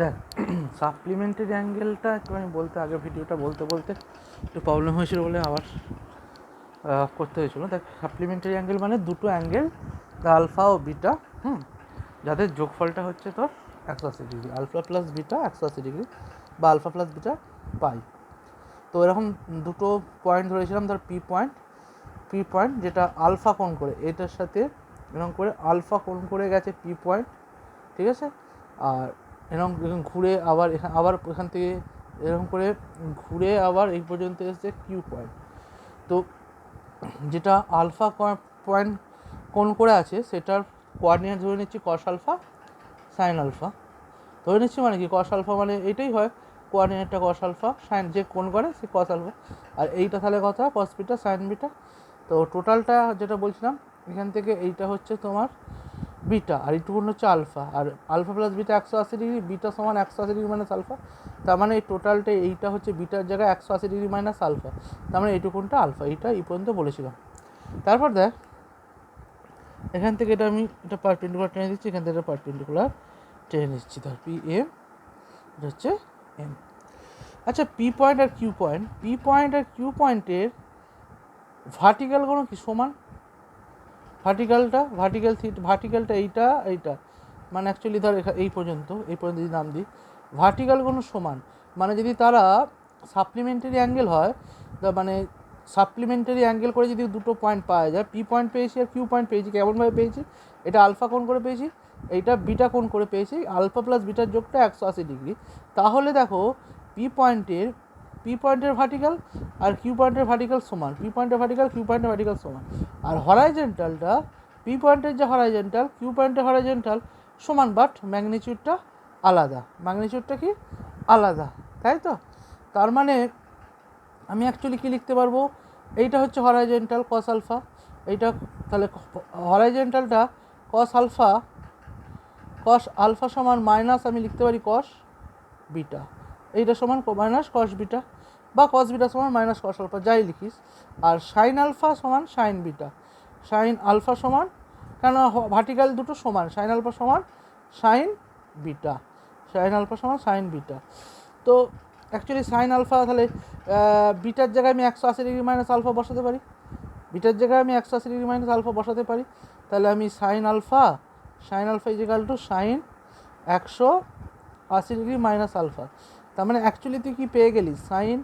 দেখ সাপ্লিমেন্টারি অ্যাঙ্গেলটা একটু আমি বলতে আগে ভিডিওটা বলতে বলতে একটু প্রবলেম হয়েছিল বলে আবার করতে হয়েছিল। দেখ সাপ্লিমেন্টারি অ্যাঙ্গেল মানে দুটো অ্যাঙ্গেল আলফা ও বিটা, যাদের যোগফলটা হচ্ছে তোর 180 degree, alpha plus beta 180 degree বা আলফা প্লাস বিটা পাই। তো এরকম দুটো পয়েন্ট ধরেছিলাম, ধর পি পয়েন্ট যেটা আলফা কোণ করে এটার সাথে এরকম করে আলফা কোণ করে গেছে পি পয়েন্ট, ঠিক আছে। আর এরকম ঘুরে আবার এখান থেকে এরকম করে ঘুরে আবার এই পর্যন্ত এসেছে কিউ পয়েন্ট। তো যেটা আলফা পয়েন্ট কোণ করে আছে সেটার কোঅর্ডিনেট ধরে নিচ্ছি কস আলফা সাইন আলফা ধরে নিচ্ছি, মানে কি কস আলফা মানে এইটাই হয়, কোঅর্ডিনেটটা কস আলফা, সাইন যে কোণ করে সে কস আলফা, আর এইটা তাহলে কথা কস বিটা সাইন বিটা। তো টোটালটা যেটা বলছিলাম এখান থেকে এইটা হচ্ছে তোমার বিটা আর এইটুকুন হচ্ছে আলফা, আর alpha plus beta 180 degree, beta সমান 180 ডিগ্রি মাইনাস আলফা, তার মানে এই টোটালটা এইটা হচ্ছে বিটার জায়গায় 180 ডিগ্রি মাইনাস আলফা, তার মানে এইটুকুনটা আলফা, এইটা এই পর্যন্ত বলেছিলাম। তারপর দেখ এখান থেকে এটা আমি এটা পারপেন্ডিকুলার টেনে দিচ্ছি, এখান থেকে এটা পারপেন্ডিকুলার টেনে নিচ্ছি, ধর পি এম এটা হচ্ছে এম। আচ্ছা পি পয়েন্ট আর কিউ পয়েন্টের ভার্টিক্যাল কোনো কি সমান, ভার্টিক্যালটা এইটা মানে অ্যাকচুয়ালি ধর এই পর্যন্ত যদি নাম দিই ভার্টিক্যাল কোনো সমান, মানে যদি তারা সাপ্লিমেন্টারি অ্যাঙ্গেল হয়, মানে সাপ্লিমেন্টারি অ্যাঙ্গেল করে যদি দুটো পয়েন্ট পাওয়া যায়, পি পয়েন্ট পেয়েছি আর কিউ পয়েন্ট পেয়েছি, কেমনভাবে পেয়েছি, এটা আলফা কোণ করে পেয়েছি, এইটা বিটা কোণ করে পেয়েছি, আলফা প্লাস বিটার যোগটা 180 ডিগ্রি, তাহলে দেখো পি পয়েন্টের ভার্টিক্যাল আর কিউ পয়েন্টের ভার্টিক্যাল সমান, পি পয়েন্টের ভার্টিক্যাল কিউ পয়েন্টের ভার্টিক্যাল সমান, আর হরাইজেন্টালটা পি পয়েন্টের যে হরাইজেন্টাল কিউ পয়েন্টের হরাইজেন্টাল সমান, বাট ম্যাগনিচিউডটা আলাদা, ম্যাগনিচিউডটা কি আলাদা, তাই তো। তার মানে আমি অ্যাকচুয়ালি কী লিখতে পারবো, এইটা হচ্ছে হরাইজেন্টাল কস আলফা, এইটা তাহলে হরাইজেন্টালটা কস আলফা সমান মাইনাস আমি লিখতে পারি কস বিটা, এইটা সমান মাইনাস কস বিটা, বা কস বিটা সমান মাইনাস কস আলফা যাই লিখিস, আর সাইন আলফা সমান সাইন বিটা, সাইন আলফা সমান কেন ভার্টিক্যাল দুটো সমান, সাইন আলফা সমান সাইন বিটা, সাইন আলফা সমান সাইন বিটা। তো অ্যাকচুয়ালি সাইন আলফা তাহলে বিটার জায়গায় আমি 180 ডিগ্রি মাইনাস আলফা বসাতে পারি, তাহলে আমি sine alpha equal to sine 180 degree minus alpha, তার মানে অ্যাকচুয়ালি তুই কি পেয়ে গেলি, সাইন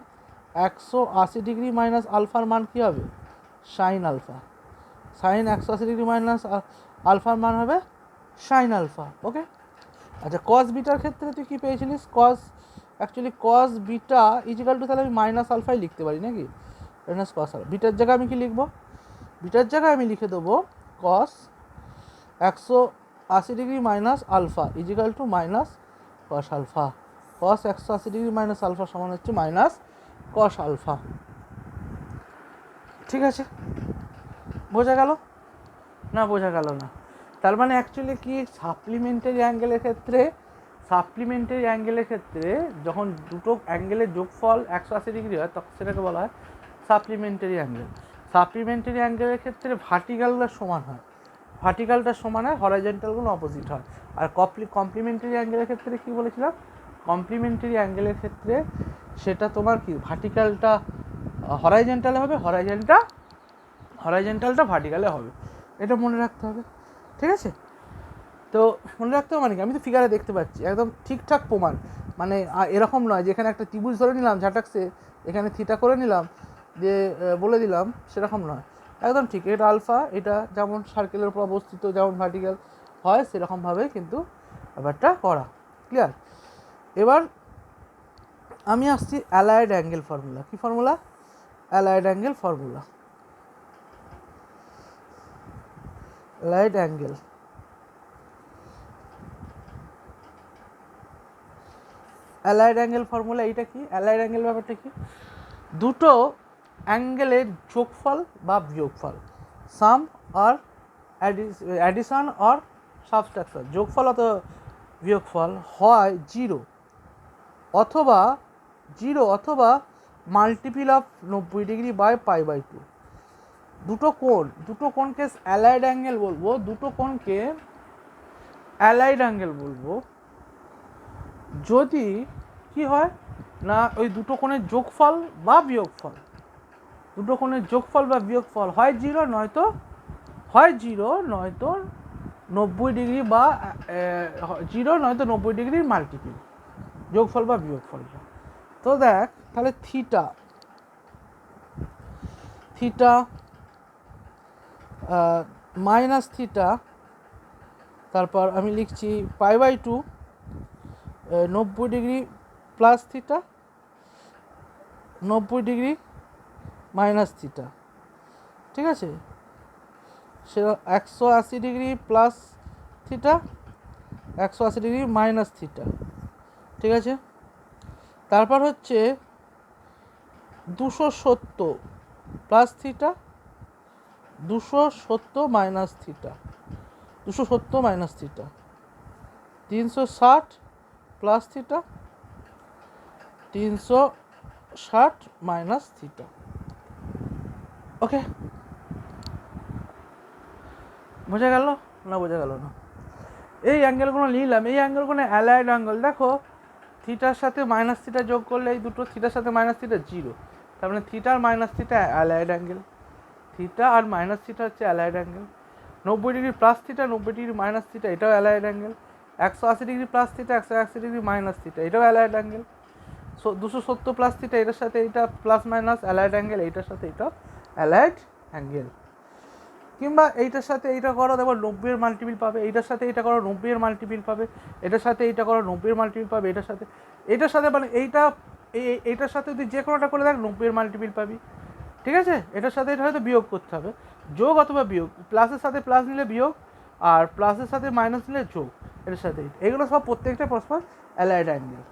180 ডিগ্রি মাইনাস আলফার মান কী হবে, সাইন 180 ডিগ্রি মাইনাস আলফার মান হবে সাইন আলফা, ওকে। আচ্ছা কস বিটার ক্ষেত্রে তুই কী পেয়েছিলিস, কস বিটা ইজিক্যাল টু তাহলে আমি মাইনাস আলফাই লিখতে পারি নাকি, মাইনাস কস আলফা, বিটার জায়গায় আমি কি লিখবো, বিটার জায়গায় আমি লিখে দেবো cos 180 degree minus alpha equal to minus cos alpha, cos 180 degree minus alpha সমান হচ্ছে মাইনাস কস আলফা, ঠিক আছে, বোঝা গেল না, বোঝা গেল না। তার মানে অ্যাকচুয়ালি কি সাপ্লিমেন্টারি অ্যাঙ্গেলের ক্ষেত্রে যখন দুটো অ্যাঙ্গেলের যোগফল 180 ডিগ্রি হয় তখন সেটাকে বলা হয় সাপ্লিমেন্টারি অ্যাঙ্গেলের ক্ষেত্রে ভার্টিক্যালটা সমান হয়, হরাইজেন্টালগুলো অপোজিট হয়। আর কমপ্লিমেন্টারি অ্যাঙ্গেলের ক্ষেত্রে কী বলেছিলাম, কমপ্লিমেন্টারি অ্যাঙ্গেলের ক্ষেত্রে সেটা তোমার কি ভার্টিক্যালটা হরাইজেন্টালে হবে, হরাইজেন্টালটা ভার্টিক্যালে হবে, এটা মনে রাখতে হবে, ঠিক আছে। তো মনে রাখতে হবে মানে কি, আমি তো ফিগারে দেখতে পাচ্ছি একদম ঠিকঠাক প্রমাণ, মানে এরকম নয় যে এখানে একটা ত্রিভুজ ধরে নিলাম ঝাটাকসে, এখানে থিটা করে নিলাম যে বলে দিলাম, সেরকম নয়, একদম ঠিক, এটা আলফা, এটা যেমন সার্কেলের উপর অবস্থিত যেমন ভার্টিক্যাল হয় সেরকমভাবে কিন্তু ব্যাপারটা করা, ক্লিয়ার। এবার আমি আসছি অ্যালায়েড অ্যাঙ্গেল ফর্মুলা, কী formula, allied angle formula, allied angle formula, এইটা কি অ্যালায়েড অ্যাঙ্গেল, ব্যাপারটা কি, দুটো অ্যাঙ্গেলের যোগফল বা বিয়োগফল, সাম আর অ্যাডিশন আর সাবট্রাকশন, যোগফল অথবা বিয়োগফল হয় জিরো অথবা মাল্টিপিল অফ 90 ডিগ্রি বাই π/2, দুটো কোণকে অ্যালায়েড অ্যাঙ্গেল বলবো, যদি কি হয় না ওই দুটো কোণের যোগফল বা বিয়োগফল, দুটো কোণের যোগফল বা বিয়োগফল হয় 0 নয়তো 90 ডিগ্রি বা 0 নয়তো 90 ডিগ্রির মাল্টিপল যোগফল বা বিয়োগফলটা। তো দেখ তাহলে থিটা মাইনাস থিটা, তারপর আমি লিখছি π/2 90 degree plus theta 90 degree minus theta, ঠিক আছে, সেটা 180 degree plus theta 180 degree minus theta, ঠিক আছে। তারপর হচ্ছে 270 plus theta 270 minus theta 270 minus theta 360 plus theta 360 minus theta. Okay, বোঝা গেল না? বোঝা গেল না? এই অ্যাঙ্গেলগুলো নিলাম, এই অ্যাঙ্গেলগুলো অ্যালাইড অ্যাঙ্গেল। দেখো থিটার সাথে মাইনাস থিটা যোগ করলে এই দুটো থিটার সাথে মাইনাস থিটা 0, তার মানে থিটা আর minus theta allied angle. Theta আর মাইনাস থিটা হচ্ছে allied angle. 90 degree plus theta 90 degree minus theta এটাও allied angle. 180 degree plus theta 180 degree minus theta এটাও অ্যালাইড অ্যাঙ্গেল। 270 প্লাস থিটা এটার সাথে এটা প্লাস মাইনাস অ্যালাইড অ্যাঙ্গেল, এইটার সাথে এটা অ্যালাইড অ্যাঙ্গেল। কিংবা এইটার সাথে এইটা করো, দেখো 90 এর মাল্টিপিল পাবে, এইটার সাথে এইটা করো 90 এর মাল্টিপিল পাবে, এটার সাথে এইটা করো 90 এর মাল্টিপিল পাবে, এটার সাথে মানে এইটার সাথে যদি যে কোনোটা করে দেখ 90 এর মাল্টিপিল পাবি, ঠিক আছে। এটার সাথে এটা হয়তো বিয়োগ করতে হবে, যোগ অথবা বিয়োগ, প্লাসের সাথে প্লাস নিলে বিয়োগ আর প্লাসের সাথে মাইনাস নিলে যোগ, এটার সাথে এগুলো সব প্রত্যেকটা পরস্পর অ্যালাইড অ্যাঙ্গেল,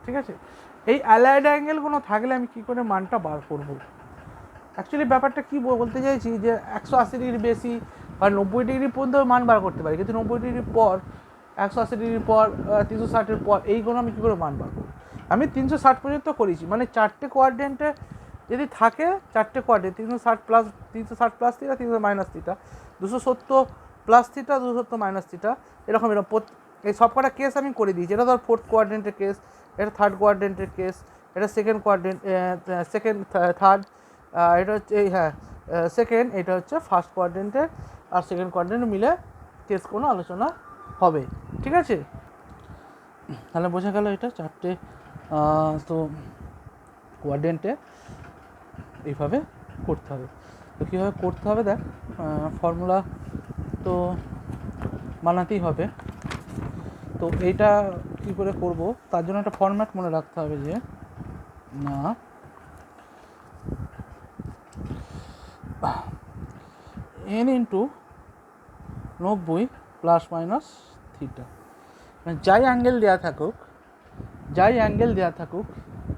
ঠিক আছে। এই অ্যালাইড অ্যাঙ্গেলগুলো থাকলে আমি কী করে মানটা বার করবো? অ্যাকচুয়ালি ব্যাপারটা কী বলতে চাইছি যে 180 ডিগ্রি বেশি বা 90 ডিগ্রি পর্যন্ত মান বার করতে পারি, কিন্তু 90 ডিগ্রির পর 180 ডিগ্রির পর 360-এর পর এইগুলো আমি কী করে মান বার করবো? আমি 360 পর্যন্ত করেছি, মানে 4টে কোয়াড্রেন্টে যদি থাকে, 4টে quadrant 360 plus theta 300 minus theta 270 plus theta 270 minus theta এরকম এই সব কটা কেস আমি করে দিয়েছি। এটা ধর 4th কোয়াড্রেন্টের কেস, এটা 3rd কোয়াড্রেন্টের কেস, এটা 2nd কোয়াড্রেন্ট, থার্ড, এটা হচ্ছে এই সেকেন্ড, এটা হচ্ছে 1st কোয়াড্রেন্টের আর 2nd কোয়াড্রেন্ট মিলে কেস কোনো আলোচনা হবে, ঠিক আছে। তাহলে বোঝা গেল এটা 4টে তো কোয়াড্রেন্টে এইভাবে করতে হবে। তো কীভাবে করতে হবে দেখ, ফর্মুলা তো বানাতেই হবে। তো এইটা কী করে করব তার জন্য একটা ফরম্যাট মনে রাখতে হবে যে না n into 90 plus minus theta, মানে যাই অ্যাঙ্গেল দেওয়া থাকুক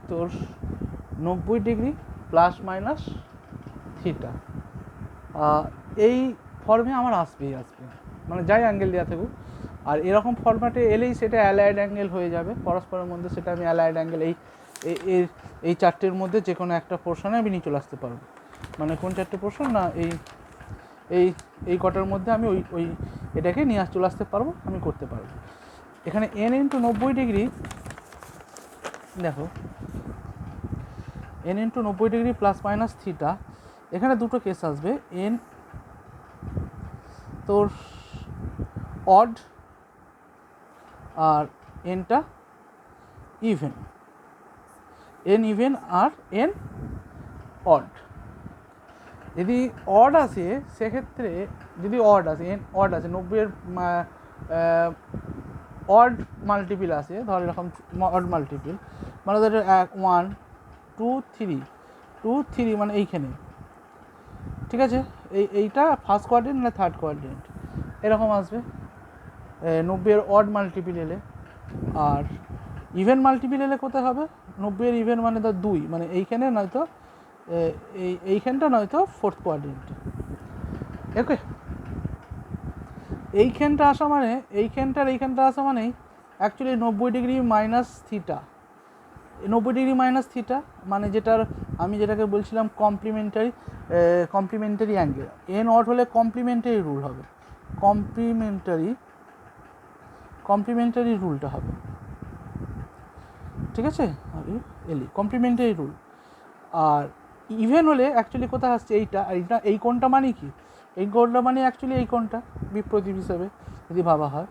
তোর 90 ডিগ্রি প্লাস মাইনাস থিটা এই ফর্মে আমার আসবে, মানে যাই অ্যাঙ্গেল দেওয়া থাকুক। আর এরকম ফর্ম্যাটে এলেই সেটা অ্যালাইড অ্যাঙ্গেল হয়ে যাবে পরস্পরের মধ্যে, সেটা আমি অ্যালাইড অ্যাঙ্গেল এই 4টের মধ্যে যে কোনো একটা পোর্শনে আমি নিয়ে চলে আসতে পারবো। মানে কোন 4টে পোর্শন না এই কটার মধ্যে আমি ওই এটাকে নিয়ে চলে আসতে পারবো, আমি করতে পারবো। এখানে n ইন্টু 90 ডিগ্রি, দেখো n into 90 degree plus minus theta, এখানে দুটো কেস আসবে, n তোর অড আর nটা ইভেন, n ইভেন আর n অড। যদি অড আসে সেক্ষেত্রে, যদি অড আসে n অড আসে 90-এর অড মাল্টিপিল আসে, ধর এরকম অড মাল্টিপিল, মানে ধর 1 2 3 মানে এইখানে, ঠিক আছে। এইটা 1st কোয়াড্রেন্ট না 3rd কোয়াড্রেন্ট এরকম আসবে 90-এর অড মাল্টিপিল এলে। আর ইভেন মাল্টিপিল এলে কোথায় হবে? 90-এর ইভেন মানে ধর 2, মানে এইখানে নয়তো এইখানটা নয়তো 4th কোয়াড্রেন্ট। ওকে, এইখানটা আসা মানে এইখানটা আসা মানেই actually 90 degree minus theta, 90 degree minus theta মানে আমি যেটাকে বলছিলাম কমপ্লিমেন্টারি অ্যাঙ্গেল। n অড হলে কমপ্লিমেন্টারি রুল হবে, কমপ্লিমেন্টারি রুলটা হবে, ঠিক আছে, এলি কমপ্লিমেন্টারি রুল। আর ইভেন হলে অ্যাকচুয়ালি কোথায় আসছে এইটা, আর এইটা এই কোণটা মানে কি, এই কোণটা মানে অ্যাকচুয়ালি এই কোণটা বিপ্রতীপ হিসেবে যদি ভাবা হয়,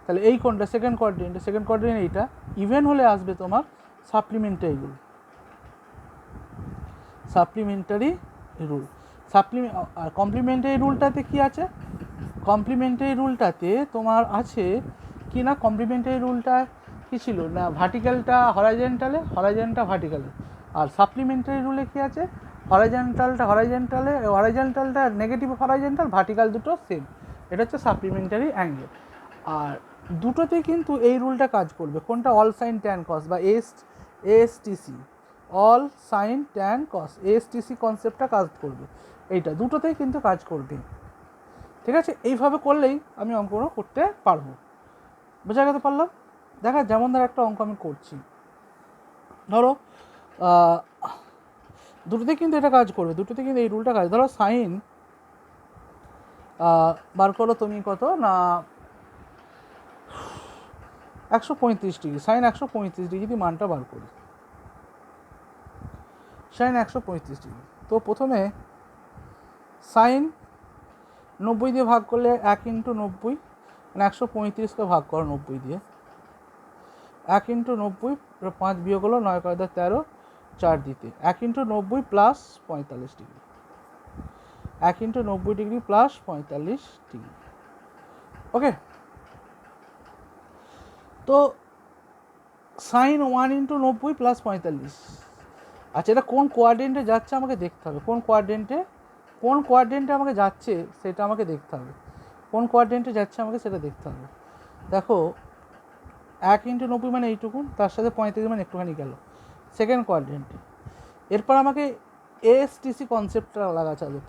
তাহলে এই কোণটা সেকেন্ড কোয়াড্রেন্ট এইটা ইভেন হলে আসবে তোমার সাপ্লিমেন্টারি রুল। আর কমপ্লিমেন্টারি রুলটাতে কি আছে, কমপ্লিমেন্টারি রুলটাতে তোমার আছে কি না, কমপ্লিমেন্টারি রুলটা কি ছিল না, ভার্টিক্যালটা হরাইজেন্টাল ভার্টিক্যালে, আর সাপ্লিমেন্টারি রুলে কি আছে, হরাইজেন্টালটা নেগেটিভ হরাইজেন্টাল, ভার্টিক্যাল দুটো সেম, এটা হচ্ছে সাপ্লিমেন্টারি অ্যাঙ্গেল। আর দুটোতেই কিন্তু এই রুলটা কাজ করবে, কোনটা, অল সাইন ট্যান কস বা এএসটিসি, অল সাইন ট্যান কস, এএসটিসি কনসেপ্টটা কাজ করবে, এইটা দুটোতেই কিন্তু কাজ করবে। ঠিক আছে, এইভাবে করলেই আমি অঙ্কটা করতে পারবো। বোঝা গেতে পারলাম? দেখা যেমন ধর একটা অঙ্ক আমি করছি, ধরো দুটোতে কিন্তু এটা কাজ করবে, দুটোতে কিন্তু এই রুলটা কাজ, ধরো সাইন বার করো তুমি কত না 135 ডিগ্রি, সাইন 135 ডিগ্রি যদি মানটা বার করি, সাইন 135 ডিগ্রি, তো প্রথমে সাইন 90 দিয়ে ভাগ করলে 1 × 90 মানে 135কে ভাগ করো 90 দিয়ে, 1 × 90, 5 বিয়োগ হলো 9 × 13, 4 দিতে 1 × 90 plus 45 degree, 1 × 90 degree plus 45 degree. Okay, তো সাইন 1 × 90 প্লাস 45, আচ্ছা এটা কোন কোয়াড্রেন্টে যাচ্ছে আমাকে দেখতে হবে, কোন কোয়াড্রেন্টে আমাকে যাচ্ছে সেটা আমাকে দেখতে হবে, কোন কোয়াড্রেন্টে যাচ্ছে আমাকে সেটা দেখতে হবে। দেখো 1 × 90 মানে এইটুকু, তার সাথে 35 মানে একটুখানি গেল সেকেন্ড কোয়াড্রেন্টে। এরপর আমাকে এএসটিসি কনসেপ্টটা লাগাতে হবে,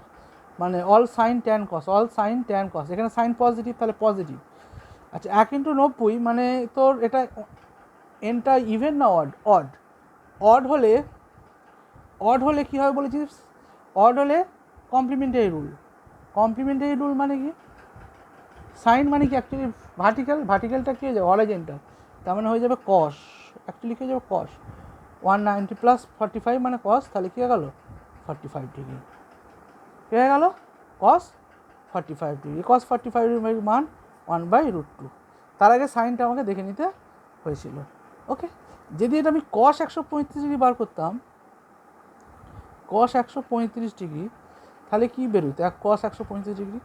মানে অল সাইন ট্যান কস, এখানে সাইন পজিটিভ তাহলে পজিটিভ। আচ্ছা 1 × 90 মানে তোর এটা এনটা ইভেন না অড হলে কী হয় বলেছিস, অড হলে কমপ্লিমেন্টারি রুল মানে কি, সাইন মানে কি অ্যাকচুয়ালি ভার্টিক্যালটা কী হয়ে যাবে হরাইজন্টাল, তার মানে হয়ে যাবে কস, অ্যাকচুয়ালি কী হয়ে যাবে কস, 190 প্লাস 45 মানে কস, তাহলে কী হয়ে গেল 45 ডিগ্রি, কী হয়ে গেল কস 45 ডিগ্রি, কস 45 ডিগ্রির মান 1/√2। তার আগে সাইনটা আমাকে দেখে নিতে হয়েছিল। ওকে, যদি এটা আমি কস 135 ডিগ্রি বার করতাম, কস 135 ডিগ্রি, তাহলে কী বেরোতো, কস 135 ডিগ্রি,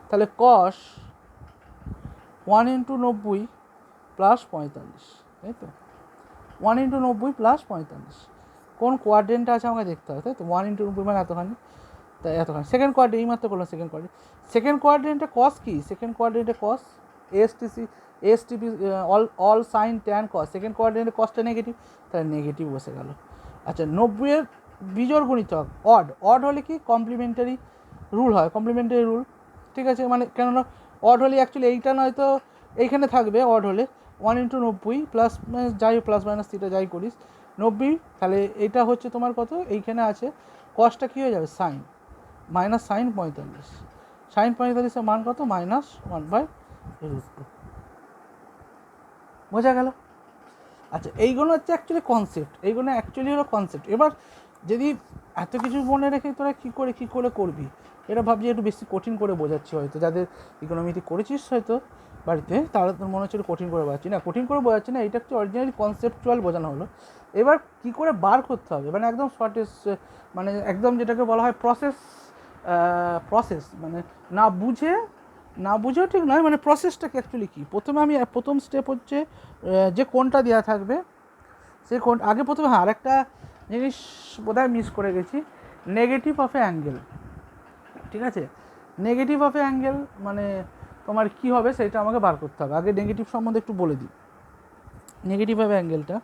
তাহলে কস 1 × 90 প্লাস 45, তাই তো 1 × 90 প্লাস 45, কোন কোয়াড্রেন্টটা আছে আমাকে দেখতে হবে, তাই তো 1 × 90 মানে এতখানি, তাই এতখানি সেকেন্ড কোয়াড্রেন্ট, এইমাত্র করলাম সেকেন্ড কোয়াড্রেন্টে কস কি, সেকেন্ড কোয়াড্রেন্টে cos ASTP all sine tan cos, second কোয়াড্রেন্টে কসটা নেগেটিভ, তাহলে নেগেটিভ বসে গেল। আচ্ছা 90-এর বিজোড় গুণিতক অড হলে কি কমপ্লিমেন্টারি রুল হয়, ঠিক আছে, মানে কেননা অড হলে অ্যাকচুয়ালি এইটা নয়তো এইখানে থাকবে, অড হলে 1 × 90 প্লাস যাই প্লাস মাইনাস থিটা যাই করিস 90, তাহলে এইটা হচ্ছে তোমার কত, এইখানে আছে কসটা কী হয়ে যাবে সাইন, মাইনাস সাইন 45, মান কত -1/√2, বোঝা গেল? আচ্ছা এইগুলো হচ্ছে অ্যাকচুয়ালি কনসেপ্ট, এবার যদি এত কিছু মনে রেখে তোরা কী করে করবি, এটা ভাবছি একটু বেশি কঠিন করে বোঝাচ্ছি, হয়তো যাদের ইকোনমিতে করেছিস হয়তো বাড়িতে, তারা তো মনে হচ্ছে কঠিন করে বোঝাচ্ছি না, এটা হচ্ছে অরিজিনালি কনসেপ্টুয়াল বোঝানো হলো। এবার কী করে বার করতে হবে, মানে একদম মানে একদম যেটাকে বলা হয় প্রসেস, মানে না বুঝেও ঠিক নয়, মানে প্রসেসটা কি অ্যাকচুয়ালি কী। প্রথম স্টেপ হচ্ছে যে কোণটা দেওয়া থাকবে সেই কোণ আগে প্রথমে, আরেকটা জিনিস বোধহয় মিস করে গেছি, নেগেটিভ অফ এ অ্যাঙ্গেল, ঠিক আছে, নেগেটিভ অফ এ অ্যাঙ্গেল মানে তোমার কী হবে সেটা আমাকে বার করতে হবে। আগে নেগেটিভ সম্বন্ধে একটু বলে দিই, নেগেটিভ অফ অ্যাঙ্গেলটা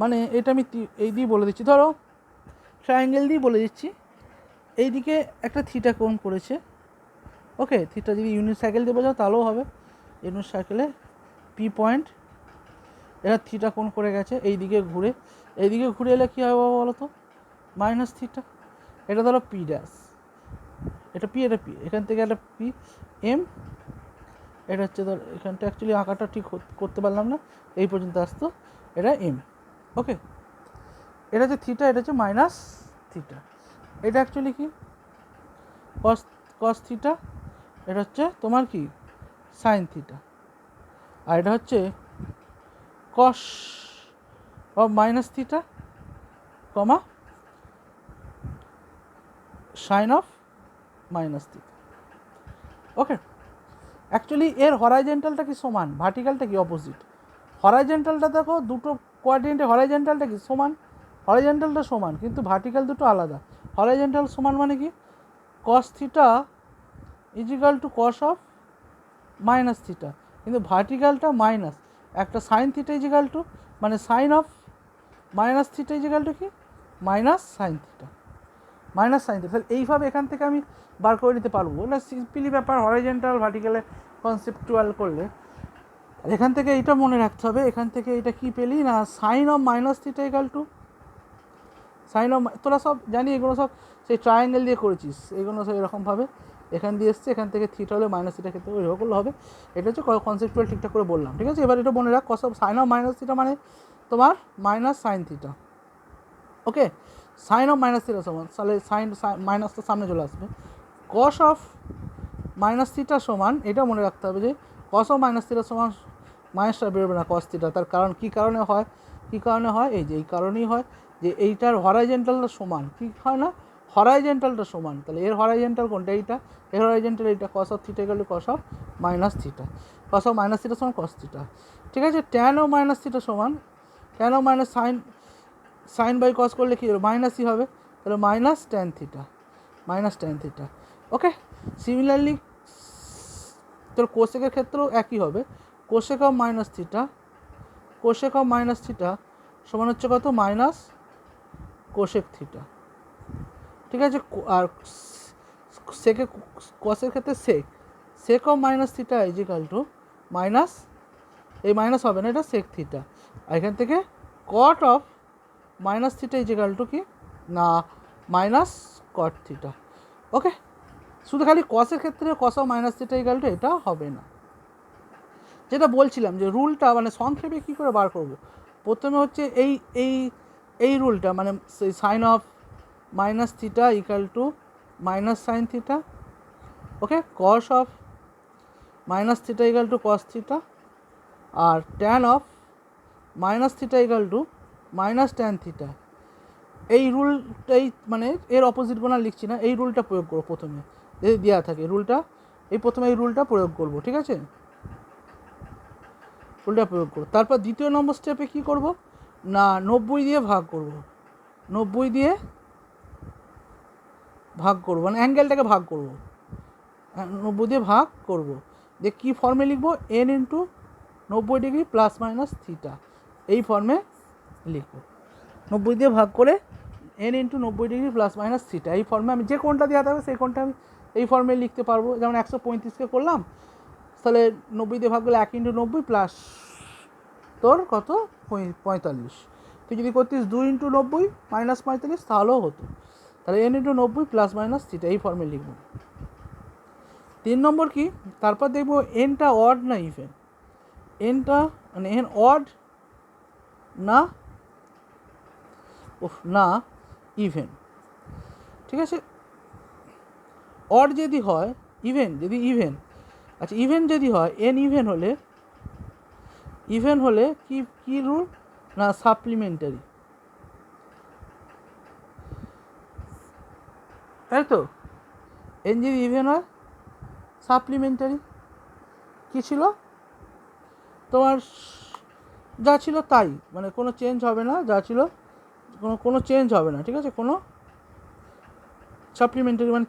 মানে এটা আমি এই দিয়ে বলে দিচ্ছি, ধরো ট্রায়াঙ্গেল দিয়ে বলে দিচ্ছি, এইদিকে একটা থিটা কোণ করেছে, ওকে, থিটা যদি ইউনিট সার্কেল দিয়ে বোঝাও তাহলেও হবে, ইউনিট সার্কেলে পি পয়েন্ট, এরা থিটা কোণ করে গেছে, এইদিকে ঘুরে এলে কী হবে বলো তো, মাইনাস থিটা, এটা ধরো পি ড্যাশ, এটা পি এখান থেকে একটা পি এম, এটা হচ্ছে ধর এখানটা অ্যাকচুয়ালি আঁকাটা ঠিক করতে পারলাম না, এই পর্যন্ত আসতো, এটা এম, ওকে, এটা হচ্ছে থিটা, এটা হচ্ছে মাইনাস থিটা। এটা অ্যাকচুয়ালি কি কস কস থিটা, এটা হচ্ছে তোমার কি সাইন থিটা, আর এটা হচ্ছে cos of minus theta comma sine of minus theta. Okay, actually এর হরাইজেন্টালটা কি সমান, ভার্টিক্যালটা কি অপোজিট। হরাইজেন্টালটা দেখো দুটো কোয়াড্রেন্টে হরাইজেন্টালটা কি সমান, হরাইজেন্টালটা সমান কিন্তু ভার্টিক্যাল দুটো আলাদা। হরাইজেন্টাল সমান মানে কি cos theta equal to cos of minus theta, কিন্তু ভার্টিক্যালটা মাইনাস একটা সাইন থিটা ইজিক্যাল টু মানে sine of minus theta equal to কি minus sine theta, minus sine theta. তাহলে এইভাবে এখান থেকে আমি বার করে নিতে পারবো না, সিম্পলি ব্যাপার হরাইজেন্টাল ভার্টিক্যালে কনসেপ্টুয়াল করলে। এখান থেকে এইটা মনে রাখতে হবে, এখান থেকে এটা কি পেলি না sine of minus theta equal to sine of, তোরা সব জানি এগুলো সব সেই ট্রায়াঙ্গেল দিয়ে করেছিস, এগুলো সব এরকমভাবে এখান দিয়ে এসছে, এখান থেকে থিটা হলে মাইনাস থিটা ক্ষেত্রে ওই রকম হবে। এটা হচ্ছে কনসেপ্টুয়াল ঠিকঠাক করে বললাম, ঠিক আছে। এবার এটা মনে রাখ, cos of sine of minus theta মানে তোমার minus sine theta. Okay, sine of minus theta সমান, তাহলে সাইন মাইনাসটা সামনে চলে আসবে। কস অফ মাইনাস থিটা সমান, এটা মনে রাখতে হবে যে কস অফ মাইনাস থিটা সমান মাইনাসটা বেরোবে না কস থিটা। তার কারণ কী কারণে হয়, কী কারণে হয়, এই যে এই কারণেই হয় যে এইটার হরাইজেন্টালটা সমান, কী হয় না হরাইজেন্টালটা সমান। তাহলে এর হরাইজেন্টাল কোনটা, এইটা, এর হরাইজেন্টাল এইটা, কস অফ থিটা গেলে cos of minus theta, cos of minus theta সমান কস থিটা, ঠিক আছে। ট্যান অফ মাইনাস থিটা সমান tan of minus sine, sine by cos করলে কী হবে মাইনাসই হবে, তাহলে minus tan theta, minus tan theta. Okay, similarly তোর কোসেকের ক্ষেত্রেও একই হবে, cosec of minus theta, cosec of minus theta সমান হচ্ছে কত মাইনাস কোসেক থিটা, ঠিক আছে। আর সেকে কসের ক্ষেত্রে sec, sec of minus theta equal to minus, এই মাইনাস হবে না এটা সেক থিটা, আর এখান থেকে cot of minus theta equal to কি না মাইনাস কট থিটা। ওকে, শুধু খালি কসের ক্ষেত্রে cos of minus theta equal to এটা হবে না। যেটা বলছিলাম যে রুলটা মানে সংক্ষেপে কী করে বার করব, প্রথমে হচ্ছে এই এই এই রুলটা মানে sine of minus theta equal to minus sine theta. Okay, cos of minus theta equal to cos theta, আর tan of minus theta equal to minus tan theta. এই রুলটাই মানে এর অপোজিট কোনো লিখছি না, এই রুলটা প্রয়োগ করবো প্রথমে, যদি দেওয়া থাকে রুলটা, এই প্রথমে এই রুলটা প্রয়োগ করব, ঠিক আছে, রুলটা প্রয়োগ করব। তারপর দ্বিতীয় নম্বর স্টেপে কী করব না 90 দিয়ে ভাগ করব, 90 দিয়ে ভাগ করব মানে অ্যাঙ্গেলটাকে ভাগ করব, 90 দিয়ে ভাগ করব, যে কী ফর্মে লিখব N into 90 degree plus minus theta, এই ফর্মে লিখব। 90 দিয়ে ভাগ করে N into 90 degree plus minus theta, এই ফর্মে আমি যে কোনটা দেওয়া থাকবে সেই কোনটা আমি এই ফর্মে লিখতে পারবো। যেমন 135কে করলাম, তাহলে 90 দিয়ে ভাগ করলে 1 ইন্টু 90 প্লাস তোর কত 45, তুই যদি করতিস 2 ইন্টু 90 মাইনাস 45 তাহলেও হতো। তাহলে N into 90 plus minus theta এই ফর্মে লিখব। 3 নম্বর কি, তারপর দেখবো এনটা অড না ইভেন, এনটা মানে এন অড না না ইভেন, ঠিক আছে। অড যদি হয় ইভেন, যদি ইভেন, আচ্ছা ইভেন যদি হয় এন ইভেন হলে, ইভেন হলে কি কি রুল না সাপ্লিমেন্টারি, তাই তো। এন যদি ইভেন হয় সাপ্লিমেন্টারি, কী ছিল তোমার যা ছিল তাই, মানে কোনো চেঞ্জ হবে না, যা ছিল কোনো চেঞ্জ হবে না, ঠিক আছে, কোনো সাপ্লিমেন্টারি মানে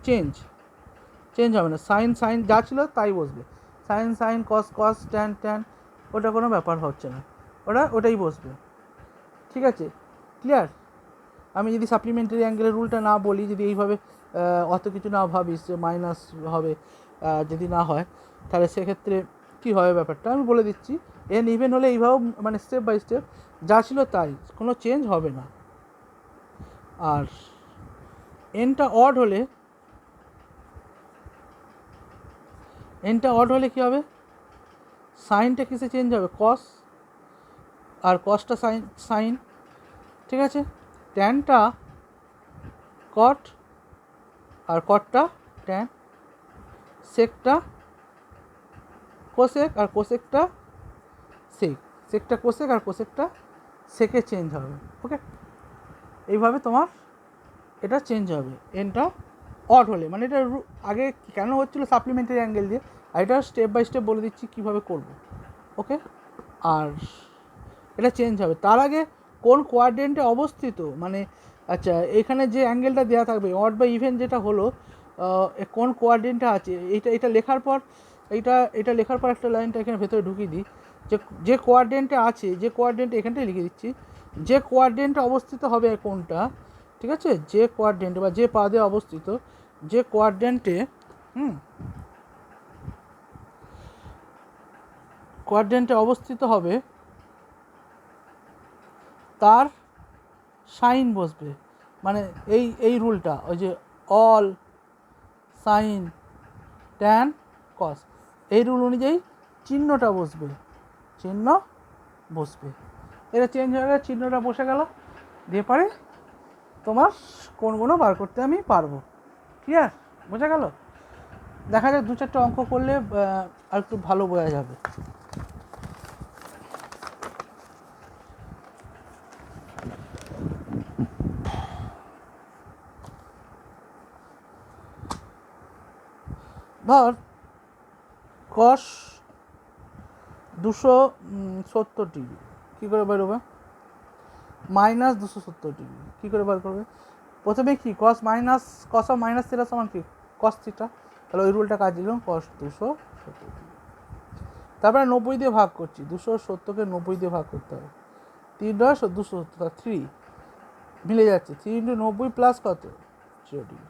চেঞ্জ হবে না, সাইন সাইন যা ছিল তাই বসবে, sine sine cos cos tan tan ওটা কোনো ব্যাপার হচ্ছে না, ওটাই বসবে, ঠিক আছে, ক্লিয়ার। আমি যদি সাপ্লিমেন্টারি অ্যাঙ্গেলের রুলটা না বলি, যদি এইভাবে অত কিছু না ভাবিস যে মাইনাস হবে, যদি না হয় তাহলে সেক্ষেত্রে কী হবে ব্যাপারটা আমি বলে দিচ্ছি। এন ইভেন হলে এইভাবে মানে স্টেপ বাই স্টেপ যা ছিল তাই, কোনো চেঞ্জ হবে না। আর এনটা অড হলে, এনটা অড হলে কী হবে, সাইনটা কিসে চেঞ্জ হবে কস, আর কসটা সাইন, ঠিক আছে, ট্যানটা কট আর কটটা ট্যান, সেকটা কোসেক আর কোসেকটা সেক, সেকটা কোসেক আর কোসেকটা সেকে চেঞ্জ হবে। ওকে, এইভাবে তোমার এটা চেঞ্জ হবে এনটা অড হলে, মানে এটা আগে কেন হচ্ছিলো সাপ্লিমেন্টারি অ্যাঙ্গেল দিয়ে, আর এটা স্টেপ বাই স্টেপ বলে দিচ্ছি কীভাবে করব। ওকে, আর এটা চেঞ্জ হবে তার আগে কোন কোয়াড্রেন্টে অবস্থিত, মানে আচ্ছা এখানে যে অ্যাঙ্গেলটা দেওয়া থাকবে অড বা ইভেন যেটা হলো কোন কোয়াড্রেন্টে আছে, এটা লেখার পর এটা লেখার পর একটা লাইনটা এখানে ভেতরে ঢুকিয়ে দিই, যে কোয়াড্রেন্টে আছে, যে কোয়াড্রেন্টে এখানটায় লিখে দিচ্ছি, যে কোয়াড্রেন্টে অবস্থিত হবে কোনটা, ঠিক আছে, যে কোয়াড্রেন্টে বা যে পাদে অবস্থিত, যে কোয়াড্রেন্টে কোয়াড্রেন্টে অবস্থিত হবে তার সাইন বসবে, মানে এই রুলটা ওই যে অল সাইন ট্যান কস, এই রুল অনুযায়ী চিহ্নটা বসবে, চিহ্ন বসবে। এটা চেঞ্জ হয়ে গেলে চিহ্নটা বসে গেল, দিয়ে পরে তোমার কোনগুলো বার করতে আমি পারবো। ক্লিয়ার, বোঝা গেল? দেখা যাক 2-4টা অঙ্ক করলে আর একটু ভালো বোঝা যাবে। ধর কস 270 ডিগ্রি কী করে বেরোবে, মাইনাস 270 ডিগ্রি কী করে বার করবে? প্রথমে কি কস অফ মাইনাস থিটা সমান কি কস থিটা, তাহলে ওই রুলটা কাজ দিলাম, কস 270 ডিগ্রি। তারপরে 90 দিয়ে ভাগ করছি, 270কে 90 দিয়ে ভাগ করতে হবে, 3 10 270, 3 মিলে যাচ্ছে, 3 × 90 প্লাস কত 0 ডিগ্রি।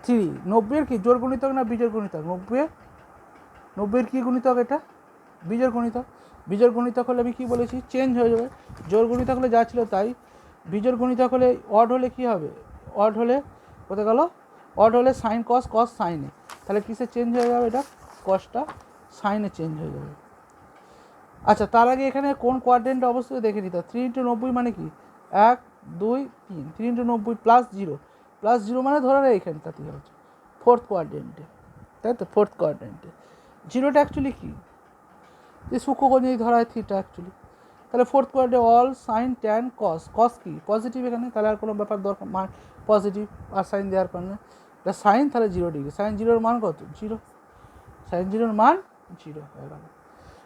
3 90-এর কি জোর গুণিতক না বিজোড় গুণিতক? 90-এর কি গুণিতক? এটা বিজোড় গুণিতক। বিজোড় গুণিতক হলে আমি কী বলেছি, চেঞ্জ হয়ে যাবে। জোর গুণিতক হলে যা ছিল তাই, বিজোড় গুণিতক হলে অড হলে কী হবে, অড হলে কোথায় গেল, অড হলে সাইন কস, কস সাইনে, তাহলে কিসে চেঞ্জ হয়ে যাবে, এটা কসটা সাইনে চেঞ্জ হয়ে যাবে। আচ্ছা, তার আগে এখানে কোন কোয়াড্রেন্টে অবস্থিত দেখে নিতে হবে। 3 × 90 মানে কি 1 2 3, 3 × 90 প্লাস 0, প্লাস 0 মানে ধরে এইখানটাতেই হচ্ছে ফোর্থ কোয়াড্রেন্টে, তাই তো, ফোর্থ কোয়াড্রেন্টে। জিরোটা অ্যাকচুয়ালি কী, যে সূক্ষ্মকোণ যদি ধরা হয় থিটা অ্যাকচুয়ালি, তাহলে ফোর্থ কোয়াড্রেন্টে all sine tan cos, cos কি পজিটিভ এখানে, তাহলে আর কোনো ব্যাপার দরকার, মান পজিটিভ আর সাইন দেওয়ার কারণে এটা সাইন, তাহলে 0 ডিগ্রি, সাইন 0-এর মান কত 0, সাইন 0-এর মান 0 হয়ে গেল।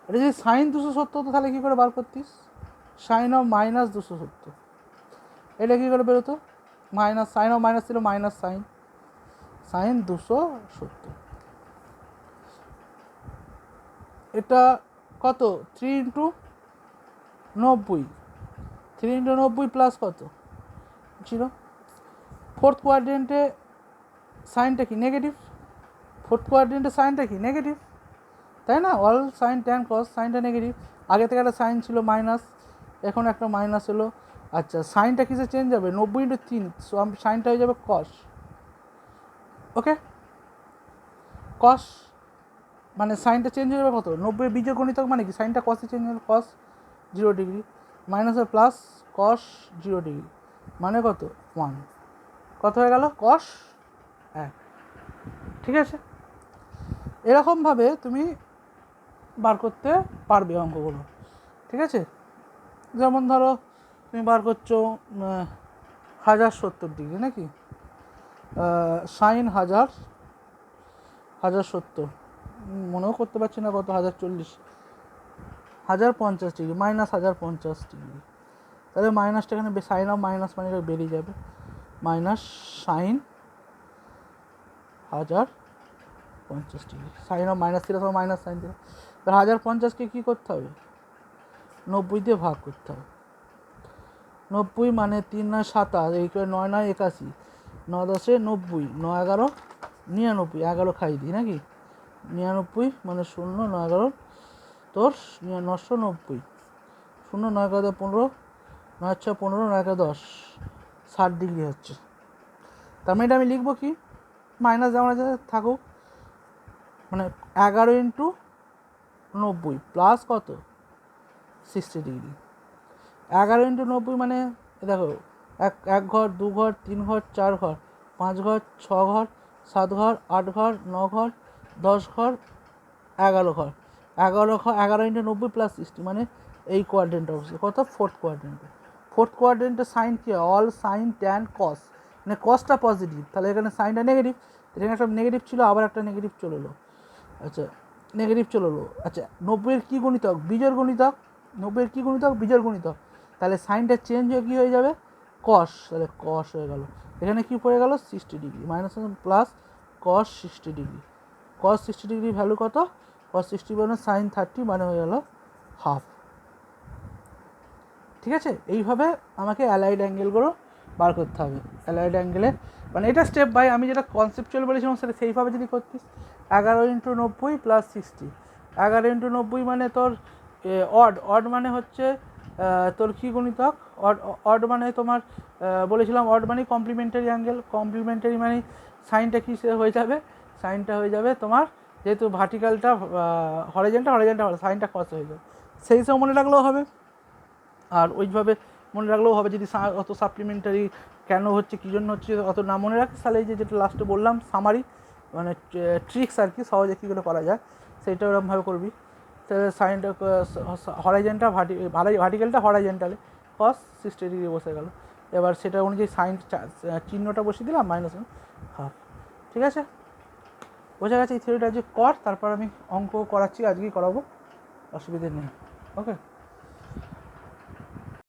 এটা যদি সাইন 270 হতো তাহলে কী করে বার করতিস, সাইন অফ মাইনাস 270, এটা কী করে বেরোতো, মাইনাস সাইন অফ মাইনাস ছিল মাইনাস সাইন 270, এটা কত 3 × 90, 3 × 90 প্লাস কত 0। ফোর্থ কোয়াড্রেন্টে সাইনটা কি নেগেটিভ, ফোর্থ কোয়াড্রেন্টে সাইনটা কি নেগেটিভ, তাই না, অল সাইন ট্যান কস, সাইনটা নেগেটিভ, আগে থেকে একটা সাইন ছিল মাইনাস, এখন একটা মাইনাস হলো। আচ্ছা, সাইনটা কিসে চেঞ্জ হবে, 90 × 3, সাইনটা হয়ে যাবে কস। ওকে, কস মানে সাইনটা চেঞ্জ হয়ে যাবে কত, 90 বীজের গণিতক মানে কি, সাইনটা কসে চেঞ্জ হবে, কস 0 ডিগ্রি, মাইনাসের প্লাস কস 0 ডিগ্রি মানে কত 1, কত হয়ে গেল কস 1। ঠিক আছে, এরকমভাবে তুমি বার করতে পারবে অঙ্কগুলো। ঠিক আছে, যেমন ধরো তুমি বার করছো 1070 ডিগ্রি নাকি, সাইন 1070, মনেও করতে পারছি না কত, 1040, 1050 ডিগ্রি, মাইনাস 1050 ডিগ্রি, তাহলে মাইনাসটা এখানে সাইন অফ মাইনাস মানে এটা বেরিয়ে যাবে, minus sine 1050 degree, sine of minus theta সমান মাইনাস সাইন থিটা, তাহলে 1050কে কী করতে হবে 90 দিয়ে ভাগ করতে হবে, 90 মানে 3 9 27, এই করে 9 9 81, 9 10 90, 9 11 99, 11 খাই দিই নাকি, 99 মানে 0 9 11 তোর 990, 0 9 11 15, 9 6 15, 9 11 10, 60 ডিগ্রি হচ্ছে। তার মানে এটা আমি লিখবো কি, মাইনাস যেমন আছে থাকুক, মানে 11 × 90 প্লাস কত 60 ডিগ্রি, 11 × 90 মানে দেখো এক এক ঘর, দু ঘর, 3 ঘর, 4 ঘর, 5 ঘর, 6 ঘর, 7 ঘর, 8 ঘর, 9 ঘর, 10 ঘর, 11 ঘর। 11 × 90 + 60 মানে এই কোয়াড্রেন্ট অবশ্যই কত, ফোর্থ কোয়াড্রেন্টে। ফোর্থ কোয়াড্রেন্টে সাইন কি হয়, অল সাইন ট্যান কস, মানে কসটা পজিটিভ, তাহলে এখানে সাইনটা নেগেটিভ, এখানে একটা নেগেটিভ ছিল, আবার একটা নেগেটিভ চলে এলো। আচ্ছা, নেগেটিভ চলে এলো। আচ্ছা, 90-এর কী গুণিতক, বিজোড় গুণিতক, 90-এর কী গুণিতক, বিজোড় গুণিতক, তাহলে সাইনটা চেঞ্জ হয়ে কী হয়ে যাবে, কস, তাহলে কস হয়ে গেল। এখানে কী পড়ে গেল, 60° মাইনাস প্লাস কস 60°। কস 60° ভ্যালু কত, কস 60 মানে সাইন 30 মানে হয়ে গেল হাফ। ঠিক আছে, এইভাবে আমাকে অ্যালাইড অ্যাঙ্গেলগুলো বার করতে হবে। অ্যালাইড অ্যাঙ্গেলে মানে এটা স্টেপ বাই, আমি যেটা কনসেপচুয়াল বলেছিলাম সেটা সেইভাবে যদি করতিস। 11 × 90 + 60, 11 × 90 মানে তোর অড মানে হচ্ছে তোর কী গুণিতক, অড মানে তোমার বলেছিলাম অড মানে কমপ্লিমেন্টারি অ্যাঙ্গেল, কমপ্লিমেন্টারি মানে সাইনটা কী হয়ে যাবে, সাইনটা হয়ে যাবে তোমার, যেহেতু ভার্টিক্যালটা হরিজন্টাল সাইনটা কস হয়ে যাবে, সেই সব মনে রাখলেও হবে। আর ওইভাবে মনে রাখলেও হবে, যদি অত সাপ্লিমেন্টারি কেন হচ্ছে, কী জন্য হচ্ছে অত না মনে রাখিস, তাহলে এই যে যেটা লাস্টে বললাম সামারি মানে ট্রিক্স আর কি, সহজে কী করে করা যায় সেইটা ওরকমভাবে করবি। তাহলে সাইনটা হরাইজেন্টা ভার্টিক্যালটা হরাইজেন্টালে কস 60° বসে গেল। এবার সেটা অনুযায়ী সাইন চিহ্নটা বসিয়ে দিলাম মাইনাস হাফ। ঠিক আছে, বোঝা গেছে এই থিওরিটা যে কর, তারপর আমি অঙ্ক করাচ্ছি, আজকেই করাবো, অসুবিধে নেই। ওকে।